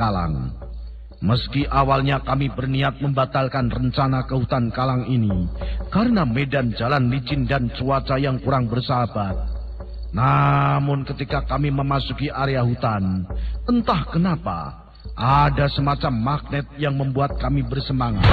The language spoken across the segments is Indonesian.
Kalang. Meski awalnya kami berniat membatalkan rencana ke hutan Kalang ini karena medan jalan licin dan cuaca yang kurang bersahabat. Namun ketika kami memasuki area hutan, entah kenapa ada semacam magnet yang membuat kami bersemangat.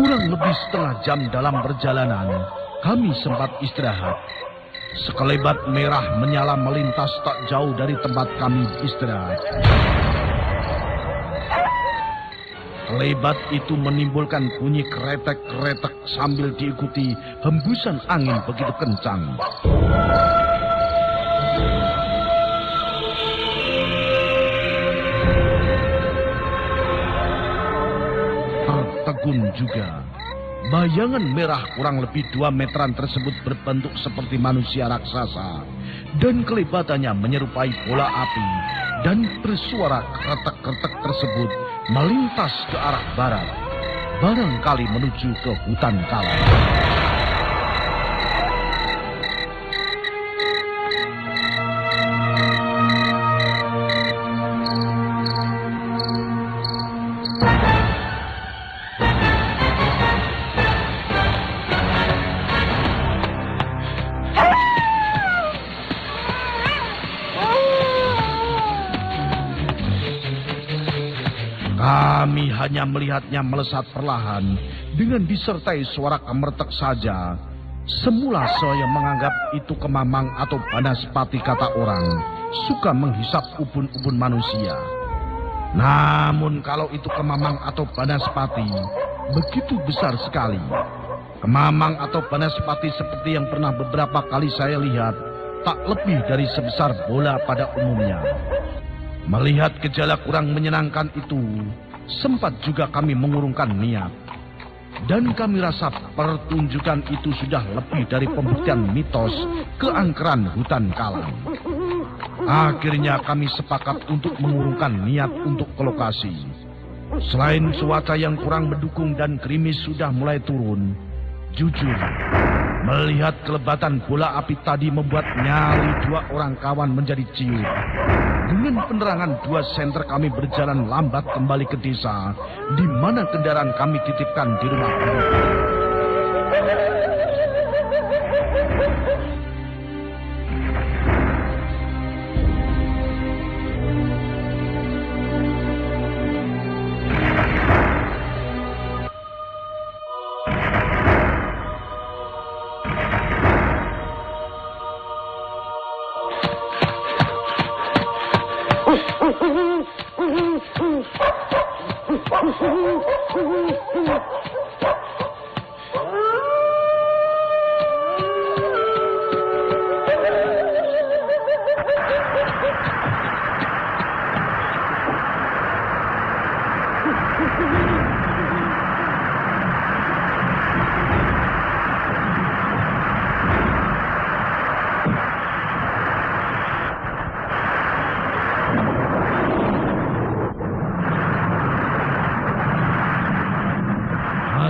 Kurang lebih setengah jam dalam perjalanan, kami sempat istirahat. Sekelebat merah menyala melintas tak jauh dari tempat kami istirahat. Kelebat itu menimbulkan bunyi kretek-kretek sambil diikuti hembusan angin begitu kencang. Tertegun juga. Bayangan merah kurang lebih 2 meteran tersebut berbentuk seperti manusia raksasa. Dan kelebatannya menyerupai bola api. Dan bersuara kretek-kretek tersebut melintas ke arah barat. Barangkali menuju ke hutan Kalang. Kami hanya melihatnya melesat perlahan dengan disertai suara kemertek saja. Semula saya menganggap itu kemamang atau banaspati kata orang, suka menghisap ubun-ubun manusia. Namun kalau itu kemamang atau banaspati, begitu besar sekali. Kemamang atau banaspati seperti yang pernah beberapa kali saya lihat, tak lebih dari sebesar bola pada umumnya. Melihat gejala kurang menyenangkan itu, sempat juga kami mengurungkan niat. Dan kami rasa pertunjukan itu sudah lebih dari pembuktian mitos keangkeran hutan Kalang. Akhirnya kami sepakat untuk mengurungkan niat untuk ke lokasi. Selain cuaca yang kurang mendukung dan gerimis sudah mulai turun, jujur, melihat kelebatan bola api tadi membuat nyali 2 orang kawan menjadi ciut. Dengan penerangan 2 senter kami berjalan lambat kembali ke desa, di mana kendaraan kami titipkan di rumah penduduk.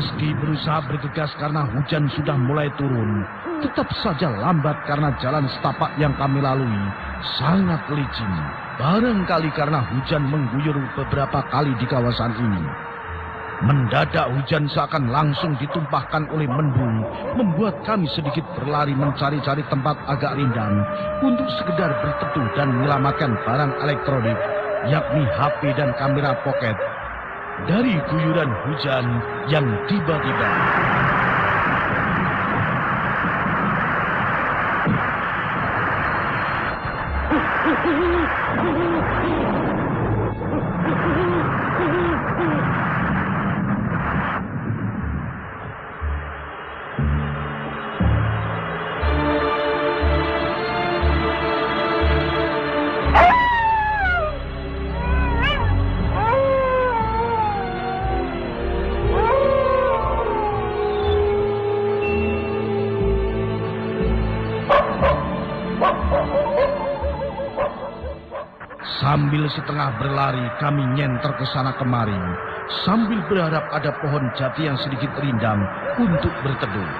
Meski berusaha bergegas karena hujan sudah mulai turun, tetap saja lambat karena jalan setapak yang kami lalui sangat licin. Barangkali karena hujan mengguyur beberapa kali di kawasan ini. Mendadak hujan seakan langsung ditumpahkan oleh mendung, membuat kami sedikit berlari mencari-cari tempat agak rindang untuk sekedar berteduh dan menyelamatkan barang elektronik, yakni HP dan kamera pocket, dari guyuran hujan yang tiba-tiba Sambil setengah berlari, kami nyenter ke sana kemari, sambil berharap ada pohon jati yang sedikit rindang untuk berteduh.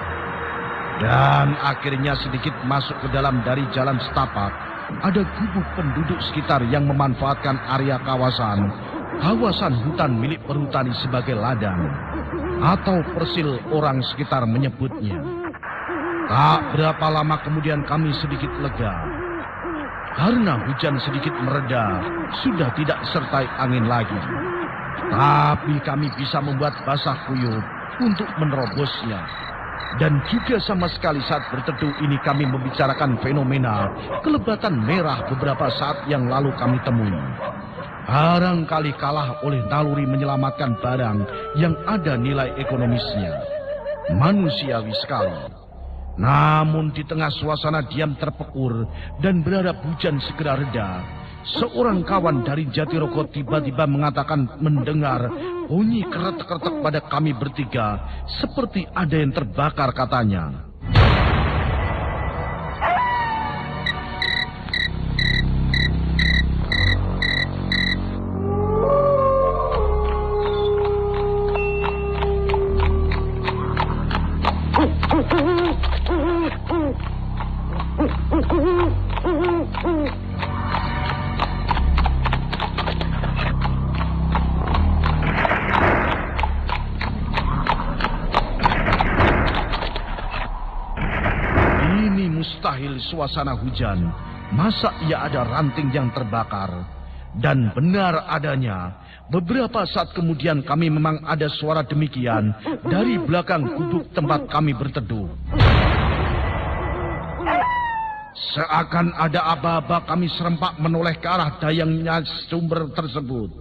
Dan akhirnya sedikit masuk ke dalam dari jalan setapak, ada gubuk penduduk sekitar yang memanfaatkan area kawasan hutan milik perhutani sebagai ladang, atau persil orang sekitar menyebutnya. Tak berapa lama kemudian kami sedikit lega. Karena hujan sedikit mereda, sudah tidak disertai angin lagi. Tapi kami bisa membuat basah kuyup untuk menerobosnya. Dan juga sama sekali saat berteduh ini kami membicarakan fenomena kelebatan merah beberapa saat yang lalu kami temui. Barangkali kalah oleh naluri menyelamatkan barang yang ada nilai ekonomisnya. Manusiawi sekali. Namun di tengah suasana diam terpekur dan berharap hujan segera reda, seorang kawan dari Jatirogo tiba-tiba mengatakan mendengar bunyi keretek-keretek pada kami bertiga, seperti ada yang terbakar katanya. Mustahil suasana hujan, masa ia ada ranting yang terbakar? Dan benar adanya, beberapa saat kemudian kami memang ada suara demikian dari belakang gubuk tempat kami berteduh. Seakan ada aba-aba kami serempak menoleh ke arah dayangnya sumber tersebut.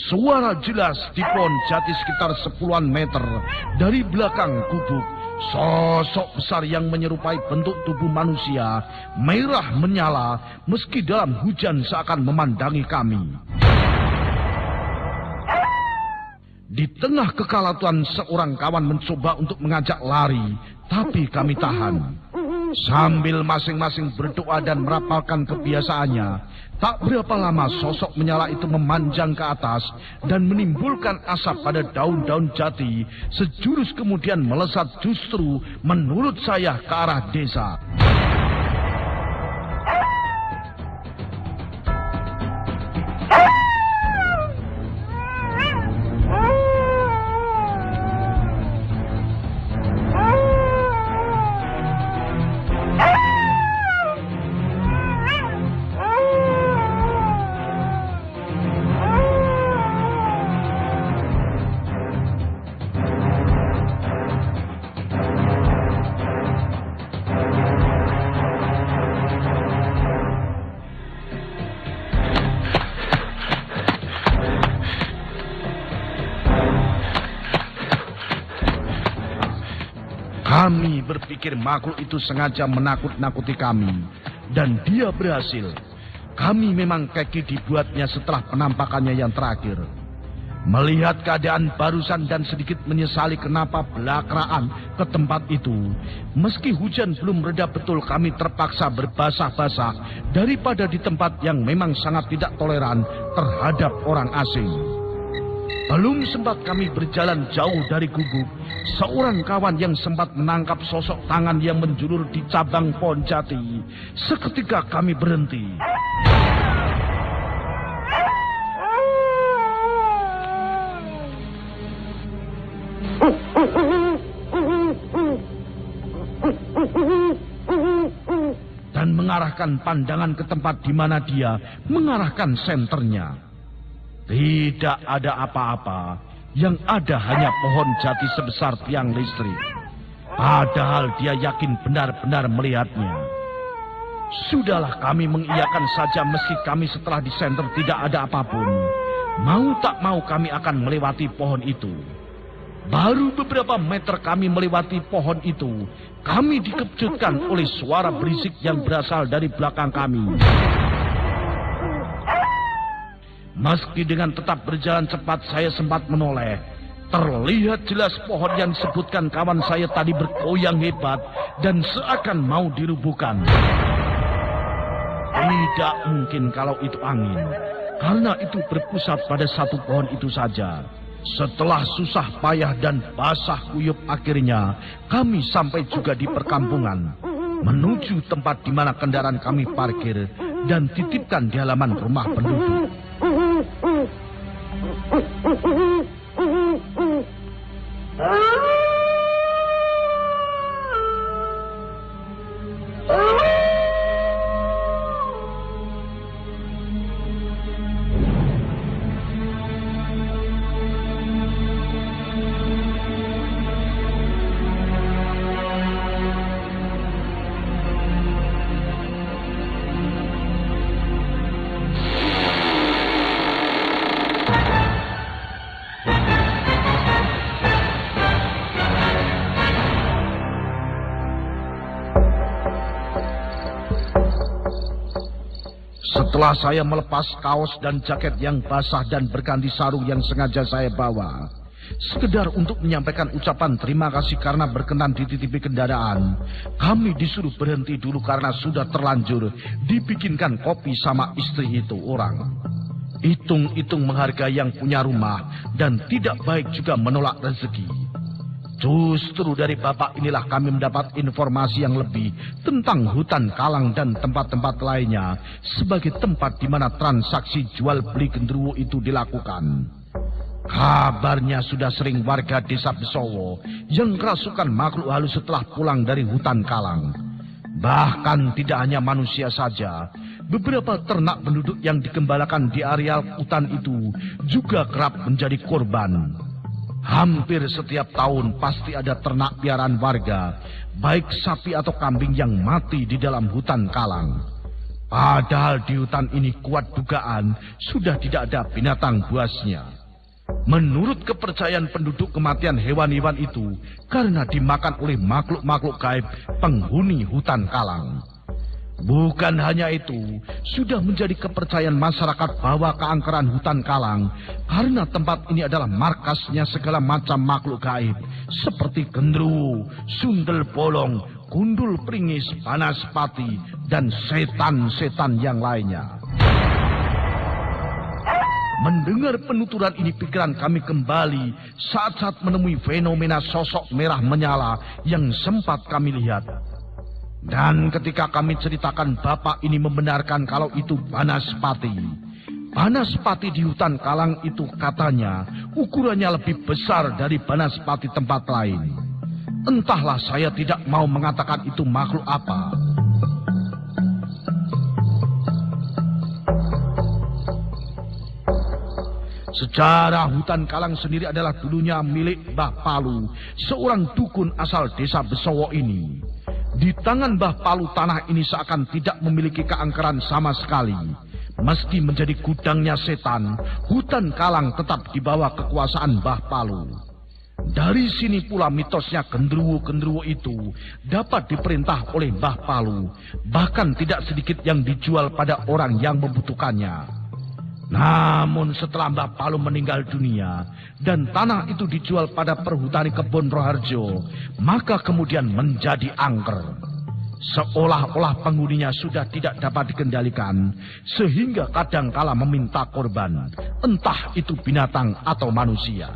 Suara jelas di pohon jati sekitar 10-an meter dari belakang gubuk. Sosok besar yang menyerupai bentuk tubuh manusia, merah menyala meski dalam hujan seakan memandangi kami. Di tengah kekalauan seorang kawan mencoba untuk mengajak lari, tapi kami tahan. Sambil masing-masing berdoa dan merapalkan kebiasaannya, tak berapa lama sosok menyala itu memanjang ke atas dan menimbulkan asap pada daun-daun jati, sejurus kemudian melesat justru menurut saya ke arah desa. Kami berpikir makhluk itu sengaja menakut-nakuti kami. Dan dia berhasil. Kami memang keki dibuatnya setelah penampakannya yang terakhir. Melihat keadaan barusan dan sedikit menyesali kenapa belakraan ke tempat itu. Meski hujan belum reda betul, kami terpaksa berbasah-basah daripada di tempat yang memang sangat tidak toleran terhadap orang asing. Belum sempat kami berjalan jauh dari gubuk, seorang kawan yang sempat menangkap sosok tangan yang menjulur di cabang pohon jati. Seketika kami berhenti. Dan mengarahkan pandangan ke tempat di mana dia mengarahkan senternya. Tidak ada apa-apa, yang ada hanya pohon jati sebesar tiang listrik. Padahal dia yakin benar-benar melihatnya. Sudahlah, kami mengiyakan saja meski kami setelah disenter tidak ada apapun. Mau tak mau kami akan melewati pohon itu. Baru beberapa meter kami melewati pohon itu, kami dikejutkan oleh suara berisik yang berasal dari belakang kami. Meski dengan tetap berjalan cepat saya sempat menoleh. Terlihat jelas pohon yang disebutkan kawan saya tadi bergoyang hebat dan seakan mau dirubuhkan. Tidak mungkin kalau itu angin. Karena itu berpusat pada satu pohon itu saja. Setelah susah payah dan basah kuyup akhirnya kami sampai juga di perkampungan. Menuju tempat di mana kendaraan kami parkir dan titipkan di halaman rumah penduduk. Setelah saya melepas kaos dan jaket yang basah dan berganti sarung yang sengaja saya bawa, sekedar untuk menyampaikan ucapan terima kasih karena berkenan dititipi kendaraan, kami disuruh berhenti dulu karena sudah terlanjur dibikinkan kopi sama istri itu orang. Hitung-hitung menghargai yang punya rumah dan tidak baik juga menolak rezeki. Justru dari bapak inilah kami mendapat informasi yang lebih tentang hutan Kalang dan tempat-tempat lainnya sebagai tempat di mana transaksi jual beli genderuwo itu dilakukan. Kabarnya sudah sering warga desa Besowo yang kerasukan makhluk halus setelah pulang dari hutan Kalang. Bahkan tidak hanya manusia saja, beberapa ternak penduduk yang digembalakan di areal hutan itu juga kerap menjadi korban. Hampir setiap tahun pasti ada ternak piaraan warga, baik sapi atau kambing yang mati di dalam hutan Kalang. Padahal di hutan ini kuat dugaan sudah tidak ada binatang buasnya. Menurut kepercayaan penduduk, kematian hewan-hewan itu karena dimakan oleh makhluk-makhluk gaib penghuni hutan Kalang. Bukan hanya itu, sudah menjadi kepercayaan masyarakat bahwa keangkeran hutan Kalang karena tempat ini adalah markasnya segala macam makhluk gaib seperti genderuwo, sundel bolong, gundul pringis, banaspati, dan setan-setan yang lainnya. Mendengar penuturan ini, pikiran kami kembali saat-saat menemui fenomena sosok merah menyala yang sempat kami lihat. Dan ketika kami ceritakan, bapak ini membenarkan kalau itu banaspati. Banaspati di hutan Kalang itu katanya ukurannya lebih besar dari banaspati tempat lain. Entahlah, saya tidak mau mengatakan itu makhluk apa. Sejarah hutan Kalang sendiri adalah dulunya milik Mbah Palu, seorang dukun asal desa Besowo ini. Di tangan Mbah Palu, tanah ini seakan tidak memiliki keangkeran sama sekali. Meski menjadi gudangnya setan, hutan Kalang tetap di bawah kekuasaan Mbah Palu. Dari sini pula mitosnya genderuwo-genderuwo itu dapat diperintah oleh Mbah Palu, bahkan tidak sedikit yang dijual pada orang yang membutuhkannya. Namun setelah Mbah Palu meninggal dunia dan tanah itu dijual pada perhutani Kebon Roharjo, maka kemudian menjadi angker. Seolah-olah penghuninya sudah tidak dapat dikendalikan, sehingga kadangkala meminta korban, entah itu binatang atau manusia.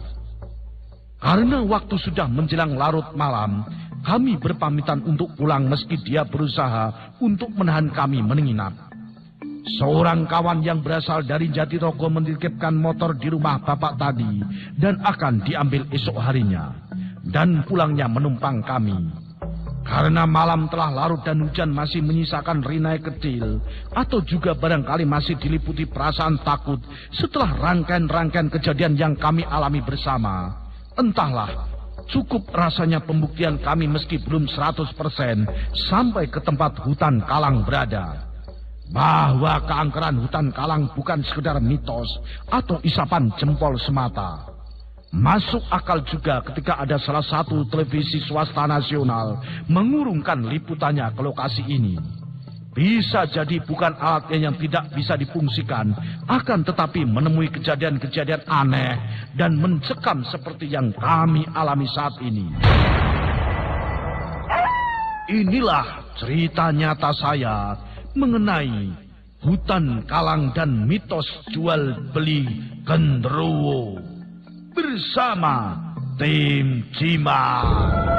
Karena waktu sudah menjelang larut malam, kami berpamitan untuk pulang meski dia berusaha untuk menahan kami menginap. Seorang kawan yang berasal dari Jatirogo menitipkan motor di rumah bapak tadi dan akan diambil esok harinya. Dan pulangnya menumpang kami. Karena malam telah larut dan hujan masih menyisakan rinai kecil, atau juga barangkali masih diliputi perasaan takut setelah rangkaian-rangkaian kejadian yang kami alami bersama. Entahlah, cukup rasanya pembuktian kami meski belum 100% sampai ke tempat hutan Kalang berada. Bahwa keangkeran hutan Kalang bukan sekedar mitos atau isapan jempol semata. Masuk akal juga ketika ada salah satu televisi swasta nasional mengurungkan liputannya ke lokasi ini. Bisa jadi bukan alatnya yang tidak bisa difungsikan, akan tetapi menemui kejadian-kejadian aneh dan mencekam seperti yang kami alami saat ini. Inilah cerita nyata saya mengenai hutan kalang dan mitos jual beli genderuwo bersama tim Cimat.